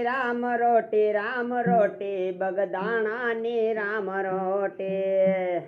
રામ રોટી બગદાણાની રામ રોટી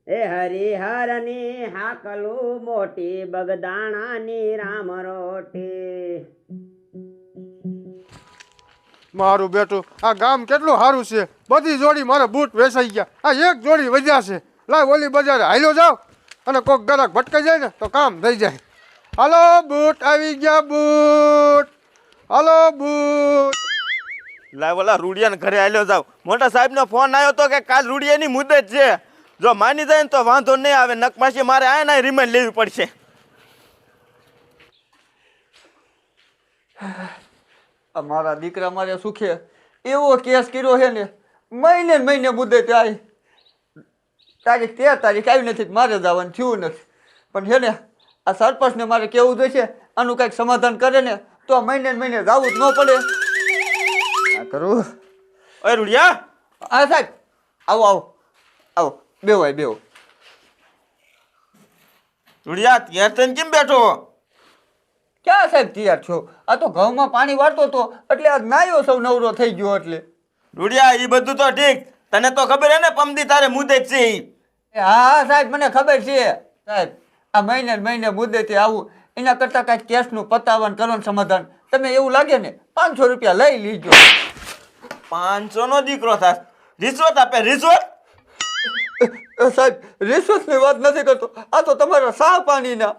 એ હરિહરની હાકલું મોટી બગદાણાની રામ રોટી. મારું બેટું આ ગામ કેટલું સારું છે. બધી જોડી મારા બૂટ વેચાઈ ગયા. આ એક જોડી વધ્યા છે. લાવ ઓલી બજારે હાલ્યો જાવ અને કોક ગ્રાહક ભટકાઈ જાય ને તો કામ થઈ જાય. હાલો બૂટ આવી ગયા બૂટ. હાલો બૂટ. લાવ ઓલા રૂડિયાને ઘરે હાલ્યો જાવ. મોટા સાહેબનો ફોન આવ્યો તો કે કાલ રૂડિયાની મુદત છે. જો માની જાય ને તો વાંધો નહીં આવે, નકપાછી મારે આ ના રિમાન્ડ લેવી પડશે. મારા દીકરા મારે સુખે એવો કેસ કર્યો છે ને, મહિને ને મહિને મુદ્દે તારીખ 13 તારીખ આવી નથી, મારે જવાનું થયું નથી. પણ છે ને આ સરપંચને મારે કેવું જોઈશે, આનું કંઈક સમાધાન કરે ને તો મહિને ને મહિને જવું જ ન પડે. આ કરું. ઓય રૂડિયા, હા સાહેબ, આવો આવો આવો, બેવો બેવો. રૂડિયા ત્યાં તને કેમ બેઠો? ક્યાં સાહેબ તૈયાર છો? આ તો ઘઉંમાં પાણી વાળતો હતો એટલે આજ નાયો સૌ નવરો થઈ ગયો. એટલે રૂડિયા એ બધું તો ઠીક, તને તો ખબર હે ને પમદી તારે મુદત છે ઈ. હા સાહેબ મને ખબર છે. સાહેબ આ મહિને ને મહિને મુદ્દે આવું, એના કરતાં કાંઈક કેસનું પતાવવાનું કરવાનું સમાધાન. તમે એવું લાગે ને 500 રૂપિયા લઈ લીજો. 500 નો દીકરો થાસ, રિશ્વત આપે રિશ્વત? સાહેબ રિશ્વતની વાત નથી કરતો, આ તો તમારા સા પાણીના.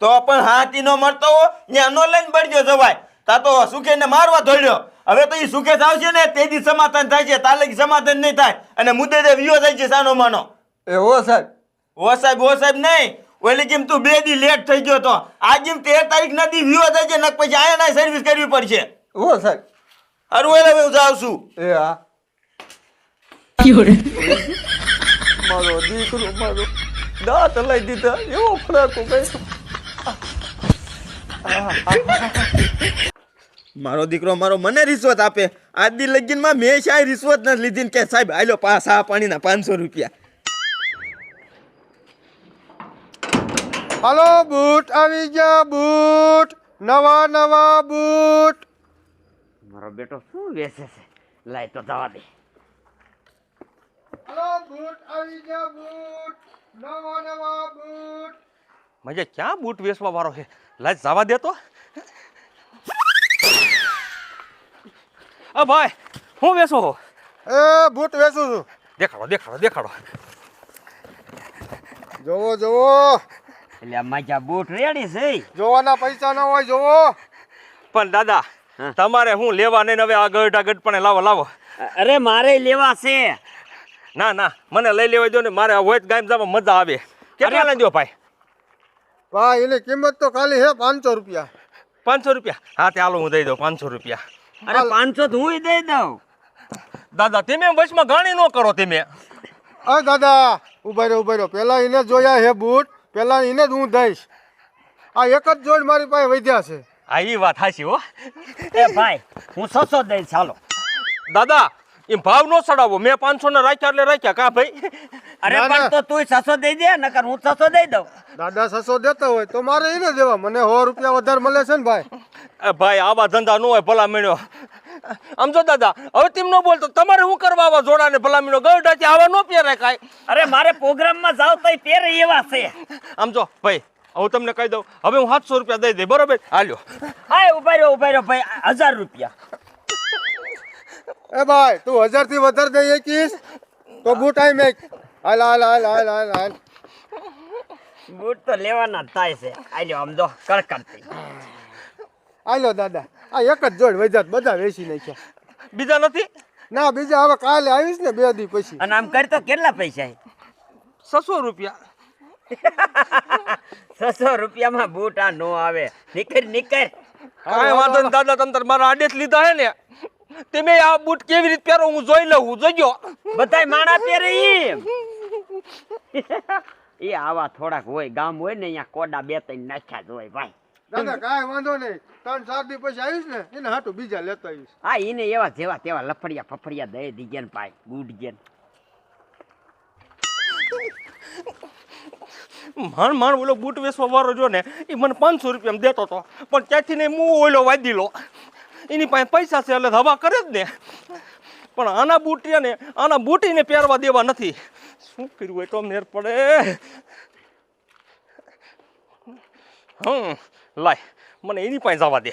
તો પણ હાથી નો મળતો હો ત્યાં નો લઈને બળજો જવાય. તા તો સુખે ને મારવા દોડ્યો. હવે તો એ સુખે આવશે ને તેથી સમાધાન થાય છે, તાલે સમાધાન નહીં થાય અને મુદ્દે વિયો થાય છે સાનો માનો. હો સાહેબ, ઓ સાહેબ નહીં. ઓલી કેમ તું 2 દી લેટ થઈ ગયો તો આજ એમ 13 તારીખ ના દી વિયો થાય છે, નક પછી આયા ના સર્વિસ કરવી પડશે. હો સાહેબ. અરે ઓલે હું જાઉં છું. એ હા મારો દીકરો મારો દાંત લઈ દીધા, એવો ફડાકો કઈ. મારો દીકરો મારો મને રિશ્વત આપે. આજ દી લગીનમાં મેં શાય રિશ્વત નથી લીધી કે સાહેબ આલો સા પાણીના 500 રૂપિયા. હાલો બૂટ આવી ગયા બૂટ. નવા નવા બૂટ. મારો બેટો શું વેચે છે? લાય તો જવા દે. હાલો બૂટ આવી ગયા બૂટ. નવા નવા બૂટ. મજે ક્યાં બૂટ વેચવા વાળો છે? લાજ જવા દે તો. ભાઈ હું વેચો હો? એ બૂટ વેચું છું. દેખાડો. જોવો જોવો. એટલે માજા બૂટ રેડી છે. જોવાના પૈસા ન હોય જોવો. પણ દાદા તમારે હું લેવા નહીં હવે આ ગઢ પણ લાવો. અરે મારે લેવા છે. ના મને લઈ લેવા દો ને, મારે હોય ગામ જવા મજા આવે. કેટલા લઈ દો ભાઈ? ભાઈ એની કિંમત તો ખાલી છે 500 રૂપિયા. 500 રૂપિયા? હા તે હાલો હું દઈ દઉં 500 રૂપિયા. અરે 500 તો હું દઈ દઉં. દાદા તમે વચમાં ગાણી ન કરો તમે. અ દાદા ઉભા રહ્યો. પેલા એને જોયા છે બૂટ, પેલા એને જ હું દઈશ. આ એક જ જોડ મારી પાસે વધ્યા છે. હા એ વાત હાચી હો. એ ભાઈ હું 600 દઈશ. ચાલો દાદા એમ ભાવ નો ચડાવો. મેં 500 ના રાખ્યા એટલે રાખ્યા કા ભાઈ? અરે પણ તો તું 600 દઈ દે, નકર હું 600 દઈ દઉં. દાદા 600 દેતા હોય તો મારે એને દેવા. મને 100 રૂપિયા વધારે મળે છે ને ભાઈ. ભાઈ આવા ધંધા નો હોય ભલા મેળ્યો. આમ જો દાદા હવે તેમ ન બોલતો, તમારે શું કરવા આવા જોડાને ભલા મેળ્યો? ગરડાથી આવા નો પહેરાય કાંઈ. અરે મારે પ્રોગ્રામમાં જાવ તો પહેરે એવા છે. આમ જો ભાઈ હું તમને કહી દઉં, હવે હું 700 રૂપિયા દઈ દે બરોબર? હાલ્યો. હા ઉભા રહ્યો ભાઈ 1000 રૂપિયા. એ ભાઈ તું 1000 થી વધારે દઈ શકીશ તો બૂટ આઈ મેક. હાલ. બૂટ તો લેવાના જ થાય છે. આલ્યો આમ જો કડકડતી. હાલો દાદા આ એક જ જોડ વધ્યા, બધા વેચી નાખ્યા. બીજા નથી? ના બીજા હવે કાલે આવીશ ને 2 દી પછી. અને આમ કરી તો કેટલા પૈસા? 600 રૂપિયા. 600 રૂપિયામાં બૂટ આ નો આવે. નીકળ. કાંઈ વાંધો નહીં દાદા, તમે મારા આડે જ લીધા હે ને. તમે આ બૂટ કેવી રીતે પહેરો હું જોઈ લઉં. જોજો બધાય માણા પહેરે એ આવા થોડાક હોય, ગામ હોય ને અહીંયા કોડા 2-3 નાખ્યા જ હોય ભાઈ. દાદા કાંઈ વાંધો નહીં, 3-4 દી પછી આવીશ ને એને હાટું બીજા લેતા આવીશ. હા એને એવા જેવા તેવા લફડિયા ફફડિયા દઈ દીજે ને ભાઈ, ગુડ જેન. માંડ માંડ ઓલો બૂટ વેચવા વાળો જો ને એ મને 500 રૂપિયામાં દેતો હતો, પણ ત્યાંથી ને હું ઓલો વાદી લો, એની પાસે પૈસા છે એટલે હવા કરે જ ને. પણ આના બૂટિયાને આના બૂટીને પહેરવા દેવા નથી. શું કર્યું એ તો મેર પડે. લાય મને એની પાસે જવા દે.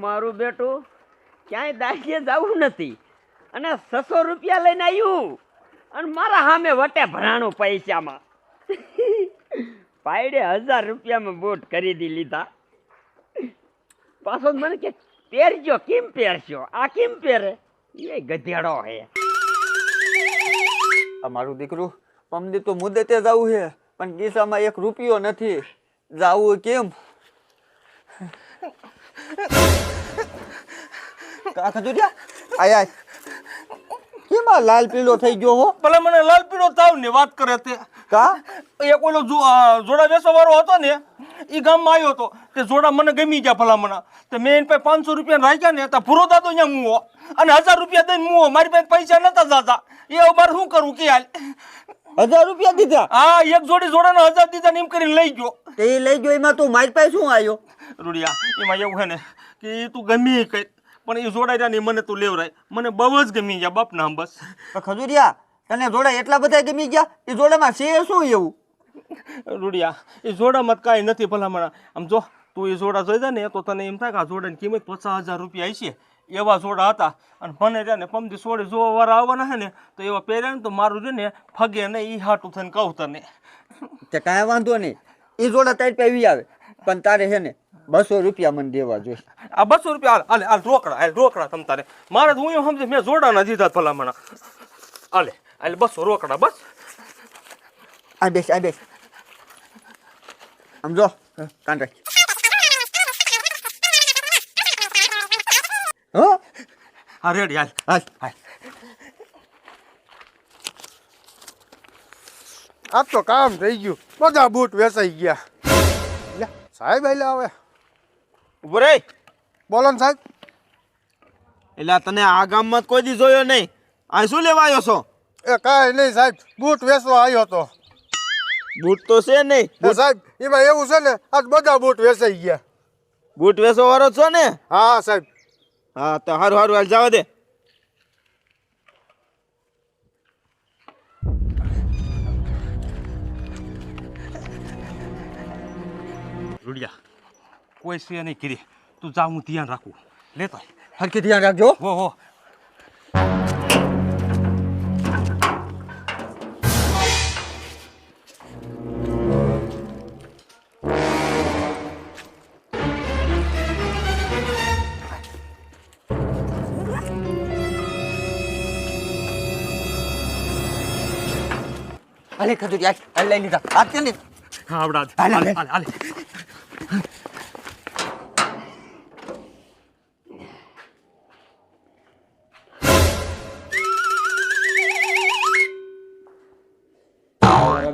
મારું બેટું ક્યાંય દાખીએ જવું નથી અને 600 રૂપિયા લઈને આવ્યું અને મારા સામે વટે ભરાણું પૈસામાં. પાયડે 1000 રૂપિયામાં બૂટ ખરીદી લીધા. પાછો મને કે પહેરજો, કેમ પહેરશો, આ કેમ પહેરે, એ ગધેડો હે. અમારું દીકરું પમદી તો મુદ્દે તે જવું છે, પણ ગીસામાં 1 રૂપિયો નથી. જાવું કેમ? ખજૂરિયા આય કેમ આ લાલ પીળો થઈ ગયો હો? ભલે મને લાલ પીળો તાવ ને વાત કરે તે કા એક ઓલો જોડા વેચવા વાળો હતો ને એ ગામમાં આવ્યો હતો તે જોડા મને ગમી ગયા ભલામણા. તે મેં એની પાસે 500 રૂપિયા રાખ્યા ને ત્યાં પૂરો દાદો અહીંયા મૂવો અને 1000 રૂપિયા દઈને મૂવો. મારી પાસે પૈસા નતા જાતા. એ મારે શું કરવું કે હાલ? 1000 રૂપિયા દીધા? હા, એક જોડી જોડાના 1000 દીધા ને એમ કરીને લઈ ગયો. તે લઈ ગયો એમાં તું મારી પાસે શું આવ્યો? રૂડિયા એમાં એવું છે ને કે તું ગમી એ કઈ પણ એ જોડાયા ને મને તું લેવરાય. મને બહુ જ ગમી ગયા બાપ નામ. બસ ખજૂરિયા તને જોડા એટલા બધા ગમી ગયા? એ જોડામાં છે શું એવું? રૂડિયા એ જોડામાં કાંઈ નથી ભલામણા. આમ જો તું એ જોડા જોઈ ને તો તને એમ થાય કે આ જોડાની કિંમત 50,000 રૂપિયા હશે. એવા જોડા હતા અને મને રહ્યા ને પમદી સોડે જોવા વાળા આવવાના છે ને તો એવા પહેર્યા ને તો મારું છે ને ફગે ને એ હાટું થઈને કહું તને. તે કાંઈ વાંધો નહીં, એ જોડા તારી પાસે આવે, પણ તારે છે ને 200 રૂપિયા મને દેવા જોઈએ. આ 200 રૂપિયા હાલ હાલ રોકડા તમ તારે. મારે તો હું એમ સમજે મેં જોડાના દીધા ભલામણા. હાલે હાલે 200 રોકડા બસ. આ બેસ આમ જો કાન રાખ. હા રેડી હાલ હાલ આ તો કામ થઈ ગયું, બધા બૂટ વેચાઈ ગયા. લે સાહેબ આલે આવે. ઉભો રે. બોલો ને સાહેબ. એટલે તને આ ગામમાં કોઈ દી જોયો નહીં, આ શું લેવા આવ્યો છો? એ કાંઈ નહીં સાહેબ, બૂટ વેચવા આવ્યો હતો. બૂટ તો છે નહીં. સાહેબ એમાં એવું છે ને આજ બધા બૂટ વેચાઈ ગયા. બૂટ વેચવા વાળો છો ને? હા સાહેબ. હા તો હારું હાલ જવા દે. રૂડિયા કોઈ છે નહીં કરી, તું જા હું ધ્યાન રાખું. લેતો હરખી ધ્યાન રાખજો. હો હાલે ખજૂરિયા હાલ લઈ લીધા. હાથ કે નહીં? હા આવડા હાલે. હાલે.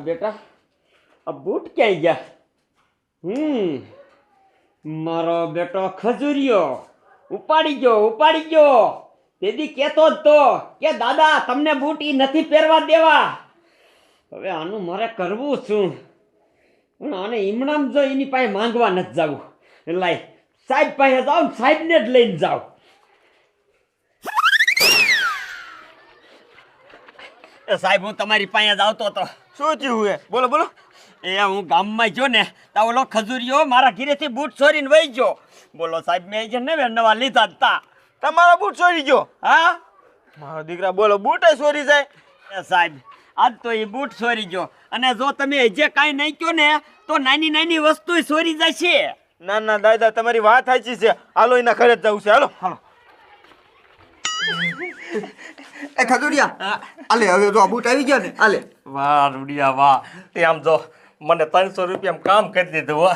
બેટા આ બૂટ ક્યાંય ગયા? મારો બેટો ખજૂરિયો ઉપાડી ગયો. તેથી કહેતો જ તો કે દાદા તમને બૂટ ઈ નથી પહેરવા દેવા. હવે આનું મારે કરવું શું? પણ આને ઈમણામ જો એની પાસે માંગવા નથી જવું. લાય સાહેબ પાસે જાઓ ને સાહેબને જ લઈને જાઓ. સાહેબ હું તમારી પાસે જ આવતો હતો. શું થયું હે? બોલો બોલો. એ હું ગામમાં ગયો ને તો ઓલો ખજૂરિયો મારા ઘરેથી બૂટ ચોરીને વહી ગયો. બોલો સાહેબ મેં જે નવા લીધા હતા. તમારા બૂટ ચોરી ગયો? હા મારો દીકરા બોલો બૂટ ચોરી જાય? એ સાહેબ આજ તો એ બૂટ ચોરી ગયો અને જો તમે જે કાંઈ નહીં કહો ને તો નાની વસ્તુ ચોરી જાય છે. ના દાદા તમારી વાત સાચી છે. હાલો એના ઘરે જ જવું છે. હાલો. એ ખજૂરિયા હાલે હવે જો બૂટ આવી ગયા ને હાલે. વાહ રૂડિયા વાહ. તે આમ જો મને 300 રૂપિયામાં કામ કરી દીધું હો.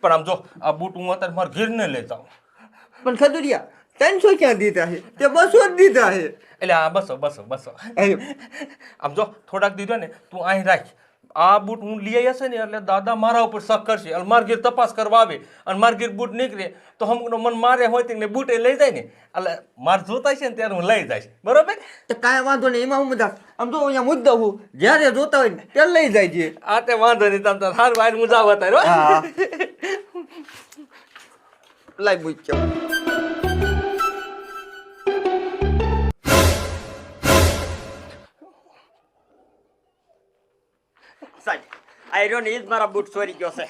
પણ આમ જો આ બૂટ હું અત્યારે મારા ઘેર ને લઈ જાઉં. પણ ખજૂરિયા 300 ક્યાં દીધા છે? તે 200 જ દીધા છે. એટલે આ 200 આમ જો થોડાક દીધો ને તું અહીં રાખ. આ બૂટ હું લઈ આવ્યા છે ને એટલે દાદા મારા ઉપર શક કરશે અને મારા ઘેર તપાસ કરવા આવે અને મારા ઘેર બૂટ નીકળે તો હમણાં મન મારે હોય તેને બૂટે લઈ જાય ને એટલે મારે જોતા છે ને ત્યારે હું લઈ જઈશ બરોબર તો કાંઈ વાંધો નહીં એમાં હું બધા આમ તો અહીંયા મુદ્દા હું જ્યારે જોતા હોય ને ત્યારે લઈ જાય છે આ તે વાંધો નહીં તમ તાર સારું આવીને હું જાવ અત્યારે હો. હા લાઈ મૂક્યો સાહેબ આયરો ને ઈ જ મારા બૂટ ચોરી ગયો છે.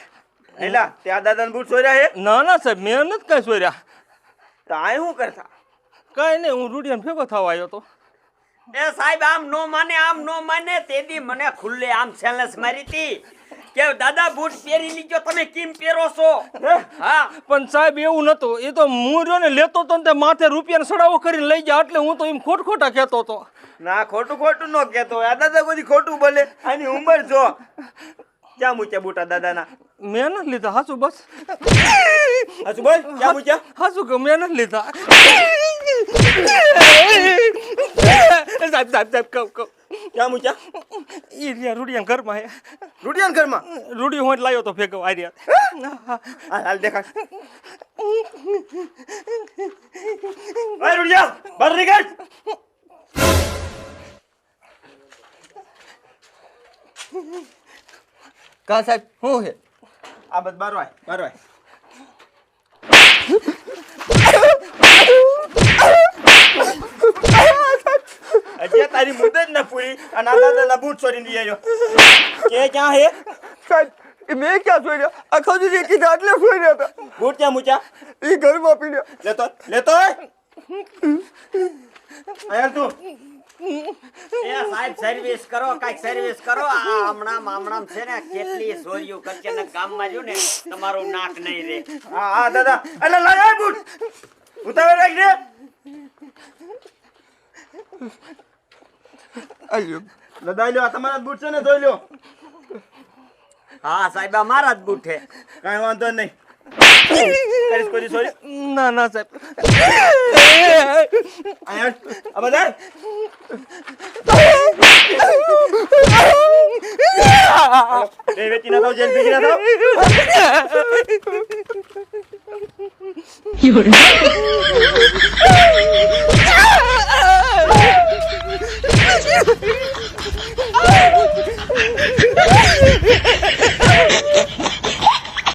એલા ત્યાં દાદાને બૂટ સોર્યા હે ના ના સાહેબ મેં નથી કાંઈ સોર્યા તો આ શું કરતા કાંઈ નહીં હું રૂડિયાને ભેગો થવા આવ્યો તો એ સાહેબ આમ નો માને તેદી મને ખુલ્લે આમ સેલેસ મારી હતી કે દાદા બૂટ પહેરી લીજો તમે કેમ પહેરો છો? હા પણ સાહેબ એવું નતું એ તો હું રહ્યો ને લેતો તો ને તે માથે રૂપિયાનો સડાવો કરીને લઈ ગયા એટલે હું તો એમ ખોટા કહેતો હતો ના ખોટું ન કહેતો આ દાદા કોઈ ખોટું બોલે આની ઉંમર જો ક્યાં મૂક્યા બૂટા દાદાના મેં નથી લીધા હાસુ બસ હજુ બોલ ક્યાં મૂક્યા હાસુ કે મેં નથી લીધા સાહેબ કહું ક્યાં મૂક્યા એ રહ્યા રૂડિયા ઘરમાં હે રૂટિયાન ઘરમાં રૂડી હું લાવ્યો તો ભેગો આ રહ્યા હાલ દેખાડ ઓય રૂડિયા બહાર નીકળ કા સાહેબ શું છે આ બધ બાર વાય અજે તારી મુદત ન પૂરી અને આ દાદાના બૂટ ચોરીને લઈ આવ્યો કે ક્યાં હે સાહેબ એ મેં ક્યાં સોર્યા આ ખજૂરી કીધા એટલે સોર્યા હતા બૂટ ક્યાં મૂક્યા એ ઘરમાં પીડ્યા લેતો આયર તું એ સાહેબ સર્વિસ કરો કાઈક સર્વિસ કરો આ હમણાં છે ને કેટલી ચોરીઓ કરશે ને ગામમાં રહ્યું ને તમારું નાક નહીં રે. હા દાદા અલે લાય આ બૂટ ઉતાવળ રાખ રે અલ્યો દાદા લ્યો આ તમારા બૂટ છે ને ધોઈ લ્યો હા સાહેબ આ મારા જ બૂટ છે. કાંઈ વાંધો નહીં કરીશ કોઈ સોરી ના ના સાહેબ આયર આ બધા એ વેચી ના થાવ જેલ ભેગી ના થાવ